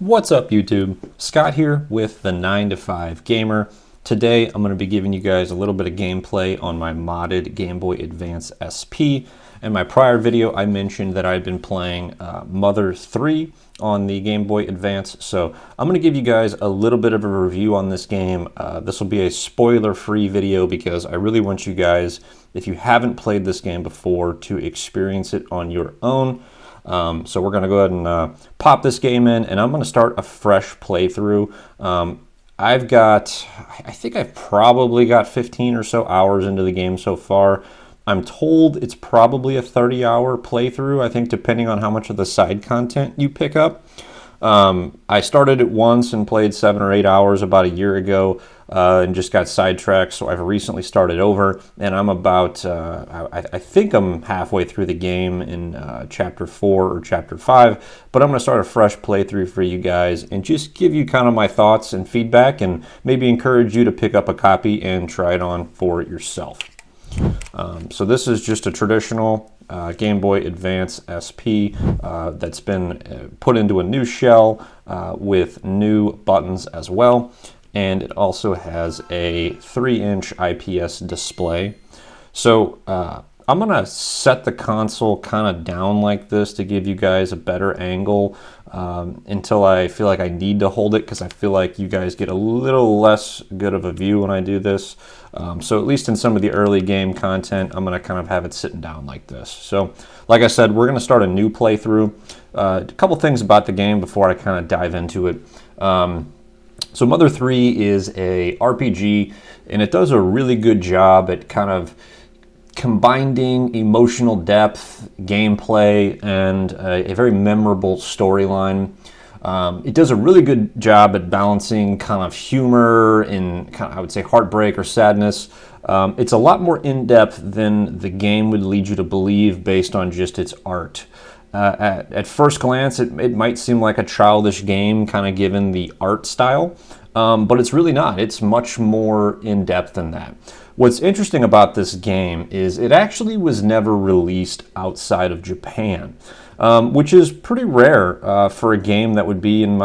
What's up, YouTube? Scott here with the 9 to 5 Gamer. Today I'm going to be giving you guys a little bit of gameplay on my modded Game Boy Advance SP. In my prior video I mentioned that I'd been playing Mother 3 on the Game Boy Advance, so I'm going to give you guys a little bit of a review on this game. This will be a spoiler-free video because I really want you guys, if you haven't played this game before, to experience it on your own. So we're going to go ahead and pop this game in, and I'm going to start a fresh playthrough. I think I've probably got 15 or so hours into the game so far. I'm told it's probably a 30-hour playthrough, I think, depending on how much of the side content you pick up. I started it once and played 7 or 8 hours about a year ago and just got sidetracked, so I've recently started over, and I'm about, I think I'm halfway through the game in Chapter 4 or Chapter 5, but I'm going to start a fresh playthrough for you guys and just give you kind of my thoughts and feedback and maybe encourage you to pick up a copy and try it on for yourself. So this is just a traditional Game Boy Advance SP that's been put into a new shell with new buttons as well, and it also has a 3-inch IPS display. So I'm gonna set the console kind of down like this to give you guys a better angle until I feel like I need to hold it, because I feel like you guys get a little less good of a view when I do this. So at least in some of the early game content, I'm going to kind of have it sitting down like this. So like I said, we're going to start a new playthrough. A couple things about the game before I kind of dive into it. So Mother 3 is a RPG, and it does a really good job at kind of combining emotional depth, gameplay, and a very memorable storyline. It does a really good job at balancing kind of humor and kind of, I would say, heartbreak or sadness. It's a lot more in-depth than the game would lead you to believe based on just its art. At first glance, it might seem like a childish game, kind of given the art style, but it's really not. It's much more in-depth than that. What's interesting about this game is it actually was never released outside of Japan, which is pretty rare for a game that would be on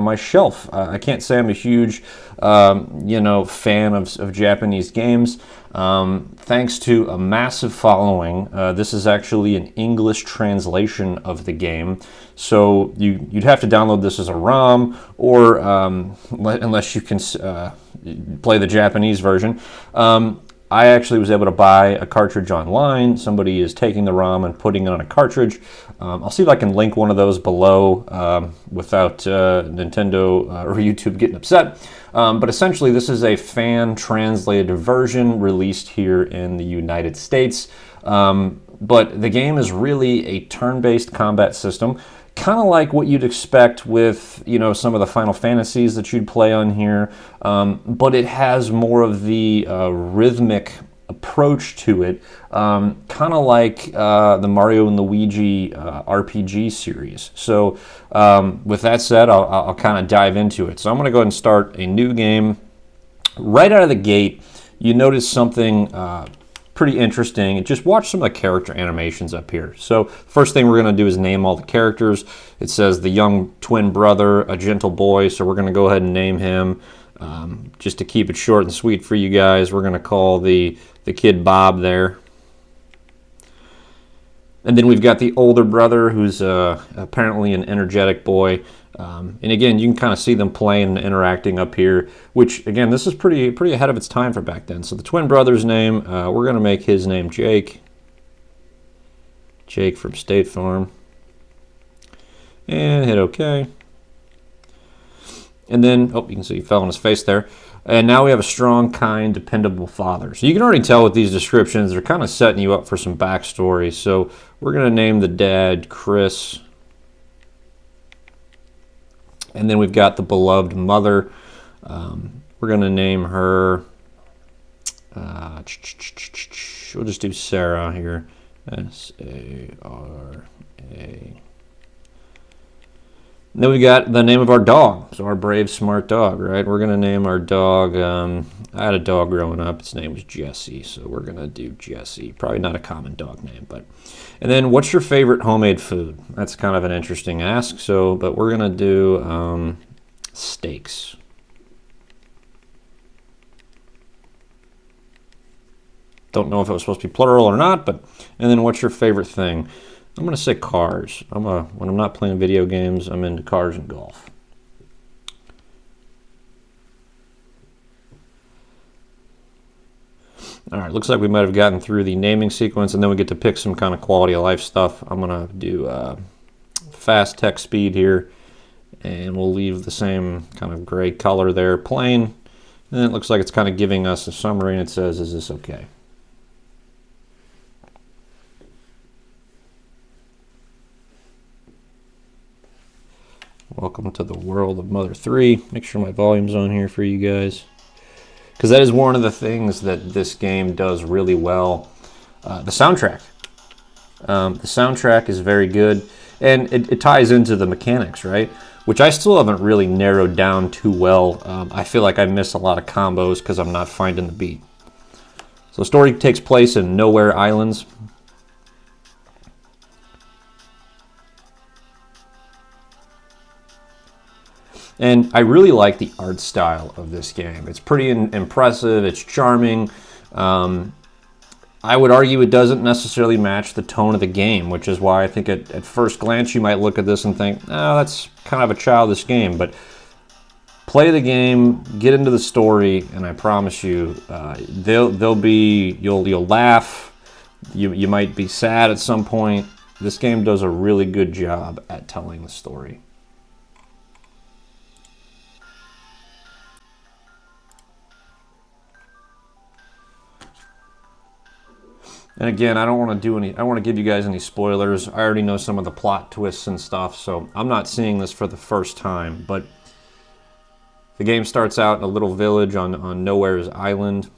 my shelf. I can't say I'm a huge fan of Japanese games. Thanks to a massive following, this is actually an English translation of the game. So you'd have to download this as a ROM, or unless you can play the Japanese version. I actually was able to buy a cartridge online. Somebody is taking the ROM and putting it on a cartridge. I'll see if I can link one of those below without Nintendo or YouTube getting upset. But essentially, this is a fan-translated version released here in the United States. But the game is really a turn-based combat system, kind of like what you'd expect with, some of the Final Fantasies that you'd play on here, but it has more of the rhythmic approach to it, kind of like the Mario and Luigi RPG series. So with that said, I'll kind of dive into it. So I'm going to go ahead and start a new game. Right out of the gate, you notice something pretty interesting. Just watch some of the character animations up here. So first thing we're going to do is name all the characters. It says the young twin brother, a gentle boy, so we're going to go ahead and name him. Just to keep it short and sweet for you guys, we're going to call the kid Bob there. And then we've got the older brother, who's apparently an energetic boy. And again, you can kind of see them playing and interacting up here, which, again, this is pretty ahead of its time for back then. So the twin brother's name, we're going to make his name Jake. Jake from State Farm. And hit OK. And then, you can see he fell on his face there. And now we have a strong, kind, dependable father. So you can already tell with these descriptions, they're kind of setting you up for some backstory. So we're going to name the dad Chris. And then we've got the beloved mother. We're going to name her, we'll just do Sarah here. S-A-R-A. And then we got the name of our dog. So our brave, smart dog, right? We're going to name our dog. I had a dog growing up. Its name was Jesse. So we're going to do Jesse. Probably not a common dog name, but. And then what's your favorite homemade food? That's kind of an interesting ask. So, but we're going to do steaks. Don't know if it was supposed to be plural or not, but. And then what's your favorite thing? I'm going to say cars. When I'm not playing video games, I'm into cars and golf. All right, looks like we might have gotten through the naming sequence, and then we get to pick some kind of quality of life stuff. I'm going to do fast text speed here, and we'll leave the same kind of gray color there, plain. And it looks like it's kind of giving us a summary, and it says, is this okay? Welcome to the world of Mother 3. Make sure my volume's on here for you guys. Because that is one of the things that this game does really well. The soundtrack. The soundtrack is very good. And it ties into the mechanics, right? Which I still haven't really narrowed down too well. I feel like I miss a lot of combos because I'm not finding the beat. So the story takes place in Nowhere Islands. And I really like the art style of this game. It's pretty impressive. It's charming. I would argue it doesn't necessarily match the tone of the game, which is why I think at first glance you might look at this and think, oh, that's kind of a childish game. But play the game, get into the story, and I promise you, you'll laugh. You might be sad at some point. This game does a really good job at telling the story. And again, I don't want to give you guys any spoilers. I already know some of the plot twists and stuff, so I'm not seeing this for the first time. But the game starts out in a little village on Nowhere's Island.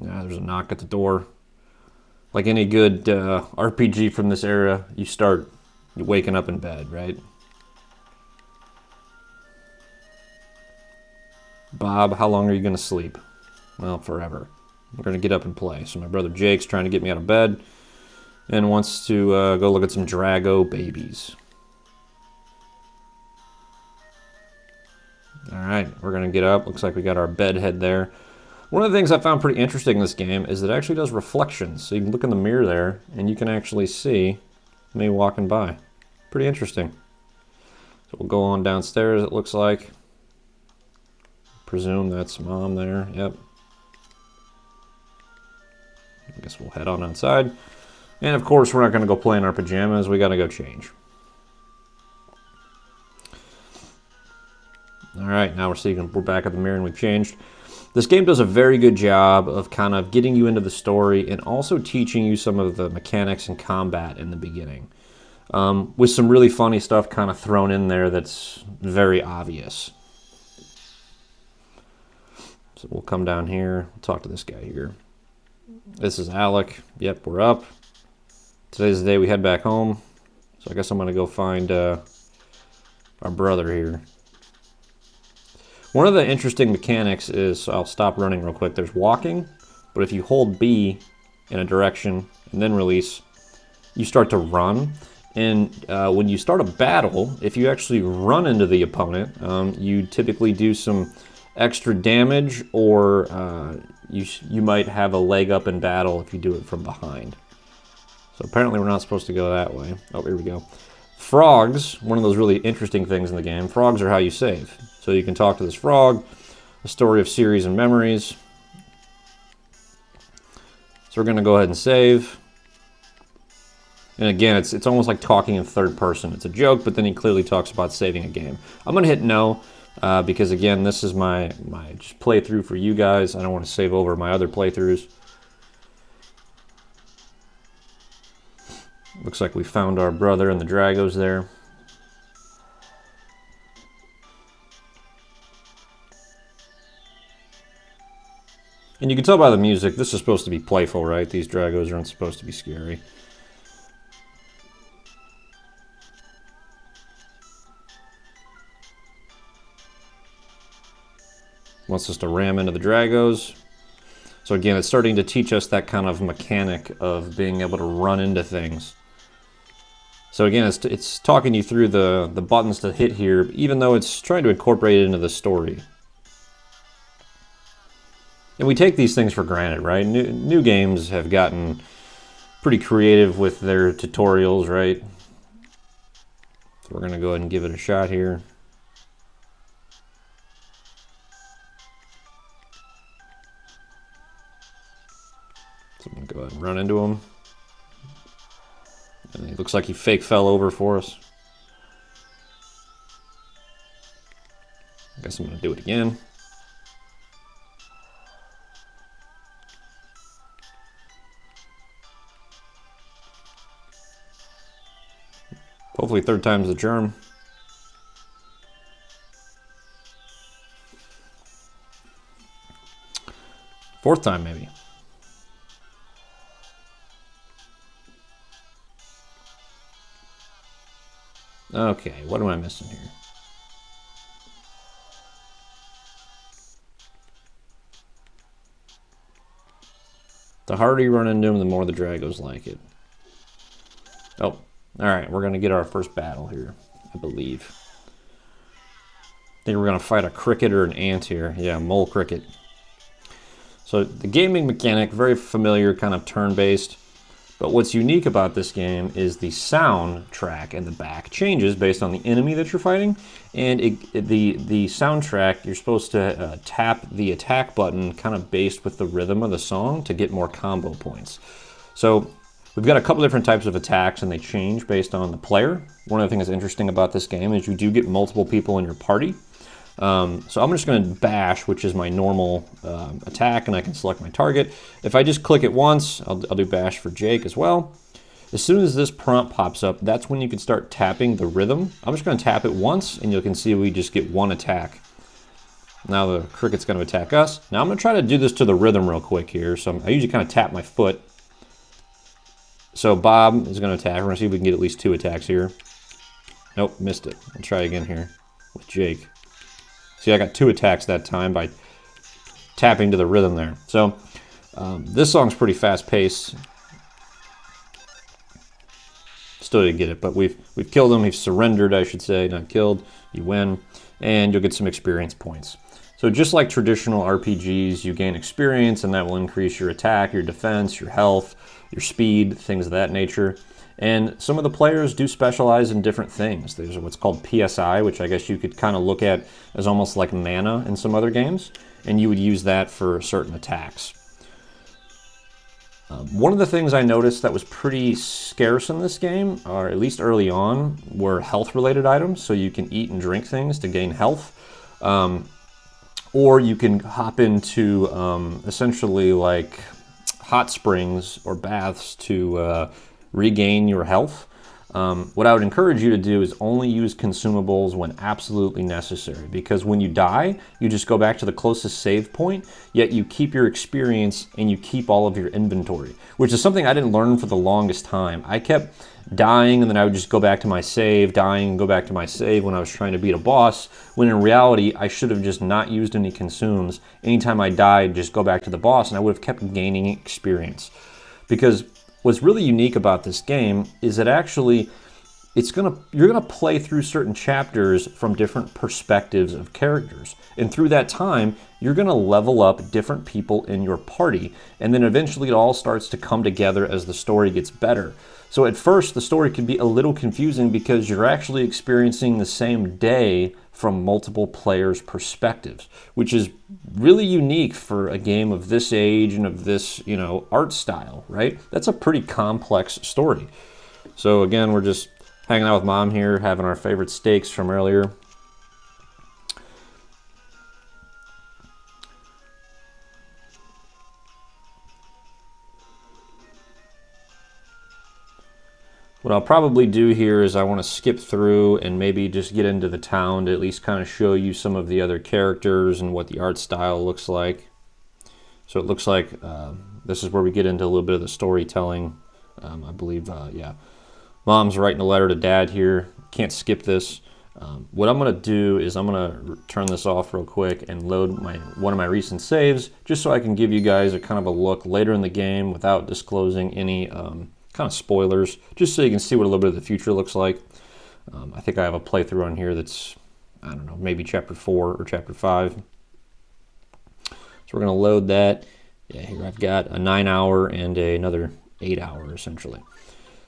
Yeah, there's a knock at the door. Like any good RPG from this era, you start waking up in bed, right? Bob, how long are you going to sleep? Well, forever. We're going to get up and play. So my brother Jake's trying to get me out of bed and wants to go look at some Drago babies. All right, we're going to get up. Looks like we got our bed head there. One of the things I found pretty interesting in this game is it actually does reflections. So you can look in the mirror there and you can actually see me walking by. Pretty interesting. So we'll go on downstairs, it looks like. Presume that's Mom there. Yep. I guess we'll head on outside. And of course, we're not going to go play in our pajamas. We got to go change. All right, now we're back at the mirror and we've changed. This game does a very good job of kind of getting you into the story and also teaching you some of the mechanics and combat in the beginning. With some really funny stuff kind of thrown in there that's very obvious. So we'll come down here, we'll talk to this guy here. This is Alec. Yep, we're up. Today's the day we head back home. So I guess I'm going to go find our brother here. One of the interesting mechanics is, I'll stop running real quick, there's walking, but if you hold B in a direction and then release, you start to run. And when you start a battle, if you actually run into the opponent, you typically do some extra damage, or you might have a leg up in battle if you do it from behind. So apparently we're not supposed to go that way. Oh, here we go. Frogs, one of those really interesting things in the game. Frogs are how you save. So you can talk to this frog, a story of series and memories. So we're going to go ahead and save. And again, it's almost like talking in third person. It's a joke, but then he clearly talks about saving a game. I'm going to hit no. Because again, this is my just playthrough for you guys. I don't want to save over my other playthroughs. Looks like we found our brother and the Dragos there. And you can tell by the music, this is supposed to be playful, right? These Dragos aren't supposed to be scary. wants us to ram into the Dragos. So again, it's starting to teach us that kind of mechanic of being able to run into things. So again, it's talking you through the buttons to hit here, even though it's trying to incorporate it into the story. And we take these things for granted, right? New games have gotten pretty creative with their tutorials, right? So we're going to go ahead and give it a shot here. So I'm going to go ahead and run into him. And it looks like he fake fell over for us. I guess I'm going to do it again. Hopefully third time's the charm. Fourth time, maybe. Okay, what am I missing here? The harder you run into them, the more the Dragos like it. Oh, alright, we're going to get our first battle here, I believe. I think we're going to fight a cricket or an ant here. Yeah, mole cricket. So the gaming mechanic, very familiar, kind of turn-based. But what's unique about this game is the soundtrack in the back changes based on the enemy that you're fighting. And the soundtrack, you're supposed to tap the attack button kind of based with the rhythm of the song to get more combo points. So we've got a couple different types of attacks, and they change based on the player. One of the things that's interesting about this game is you do get multiple people in your party. So I'm just going to bash, which is my normal attack, and I can select my target. If I just click it once, I'll do bash for Jake as well. As soon as this prompt pops up, that's when you can start tapping the rhythm. I'm just going to tap it once, and you can see we just get one attack. Now the cricket's going to attack us. Now I'm going to try to do this to the rhythm real quick here. So I usually kind of tap my foot. So Bob is going to attack. We're going to see if we can get at least 2 attacks here. Nope, missed it. I'll try again here with Jake. See, I got 2 attacks that time by tapping to the rhythm there. So this song's pretty fast-paced. Still didn't get it, but we've killed him. We've surrendered, I should say, not killed. You win, and you'll get some experience points. So just like traditional RPGs, you gain experience, and that will increase your attack, your defense, your health, your speed, things of that nature. And some of the players do specialize in different things. There's what's called PSI, which I guess you could kind of look at as almost like mana in some other games, and you would use that for certain attacks. One of the things I noticed that was pretty scarce in this game, or at least early on, were health-related items. So you can eat and drink things to gain health, or you can hop into essentially like hot springs or baths to regain your health. What I would encourage you to do is only use consumables when absolutely necessary, because when you die, you just go back to the closest save point, yet you keep your experience and you keep all of your inventory, which is something I didn't learn for the longest time. I kept dying, and then I would just go back to my save, dying and go back to my save when I was trying to beat a boss, when in reality, I should have just not used any consumes. Anytime I died, just go back to the boss, and I would have kept gaining experience. Because what's really unique about this game is that actually you're gonna play through certain chapters from different perspectives of characters, and through that time you're gonna level up different people in your party, and then eventually it all starts to come together as the story gets better. So at first the story can be a little confusing because you're actually experiencing the same day from multiple players' perspectives, which is really unique for a game of this age and of this, art style, right? That's a pretty complex story. So again, we're just hanging out with Mom here, having our favorite steaks from earlier. What I'll probably do here is I want to skip through and maybe just get into the town to at least kind of show you some of the other characters and what the art style looks like. So it looks like this is where we get into a little bit of the storytelling. I believe, yeah. Mom's writing a letter to Dad here. Can't skip this. What I'm going to do is I'm going to turn this off real quick and load one of my recent saves, just so I can give you guys a kind of a look later in the game without disclosing any kind of spoilers, just so you can see what a little bit of the future looks like. I think I have a playthrough on here that's, I don't know, maybe chapter 4 or chapter 5. So we're going to load that. Yeah, here I've got a 9-hour and another 8-hour essentially.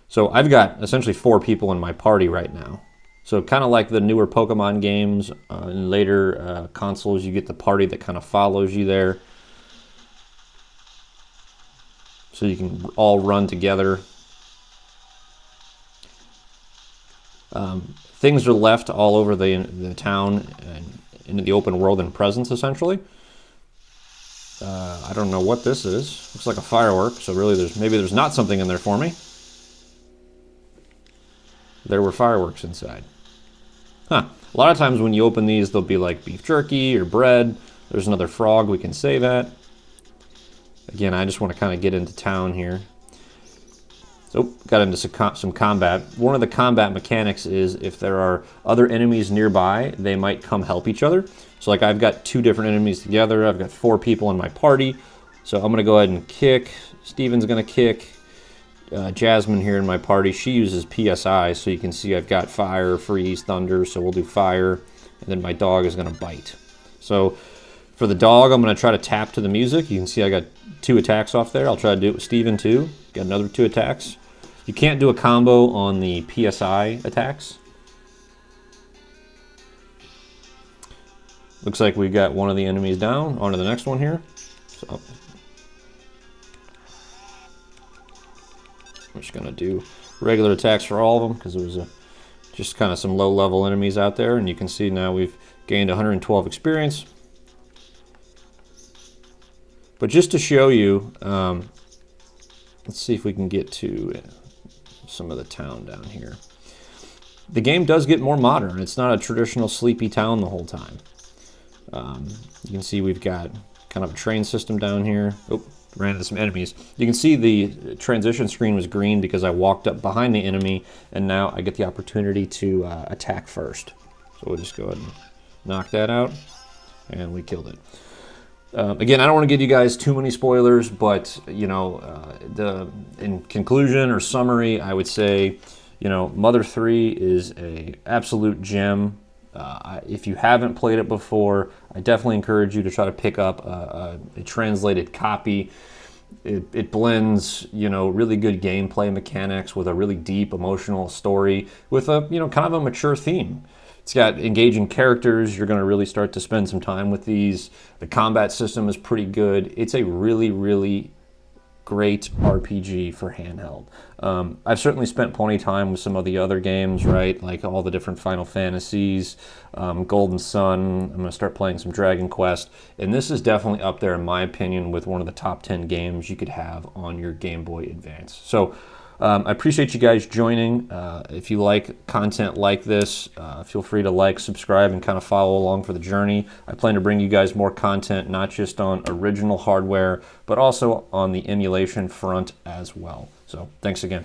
So I've got essentially 4 people in my party right now. So kind of like the newer Pokemon games, in later consoles, you get the party that kind of follows you there. So you can all run together. Things are left all over the town and into the open world and presence, essentially. I don't know what this is. Looks like a firework, so really maybe there's not something in there for me. There were fireworks inside. Huh. A lot of times when you open these, they'll be like beef jerky or bread. There's another frog we can save at. Again, I just want to kind of get into town here. So, got into some combat. One of the combat mechanics is if there are other enemies nearby, they might come help each other. So like I've got 2 different enemies together. I've got 4 people in my party. So I'm going to go ahead and kick. Steven's going to kick. Jasmine here in my party, she uses PSI, so you can see I've got fire, freeze, thunder, so we'll do fire, and then my dog is going to bite. So for the dog, I'm going to try to tap to the music. You can see I got 2 attacks off there. I'll try to do it with Steven too. Got another 2 attacks. You can't do a combo on the PSI attacks. Looks like we've got one of the enemies down. On to the next one here. So I'm just going to do regular attacks for all of them because it was just kind of some low-level enemies out there. And you can see now we've gained 112 experience. But just to show you, let's see if we can get to some of the town down here. The game does get more modern. It's not a traditional sleepy town the whole time. You can see we've got kind of a train system down here. Oh, ran into some enemies. You can see the transition screen was green because I walked up behind the enemy, and now I get the opportunity to attack first. So we'll just go ahead and knock that out, and we killed it. Again, I don't want to give you guys too many spoilers, but you know, in conclusion or summary, I would say, you know, Mother 3 is a absolute gem. If you haven't played it before, I definitely encourage you to try to pick up a translated copy. It blends, you know, really good gameplay mechanics with a really deep emotional story with a, you know, kind of a mature theme. It's got engaging characters. You're going to really start to spend some time with these. The combat system is pretty good. It's a really, really great RPG for handheld. I've certainly spent plenty of time with some of the other games, right? Like all the different Final Fantasies, Golden Sun. I'm going to start playing some Dragon Quest. And this is definitely up there, in my opinion, with one of the top 10 games you could have on your Game Boy Advance. So I appreciate you guys joining. If you like content like this, feel free to like, subscribe, and kind of follow along for the journey. I plan to bring you guys more content, not just on original hardware, but also on the emulation front as well. So thanks again.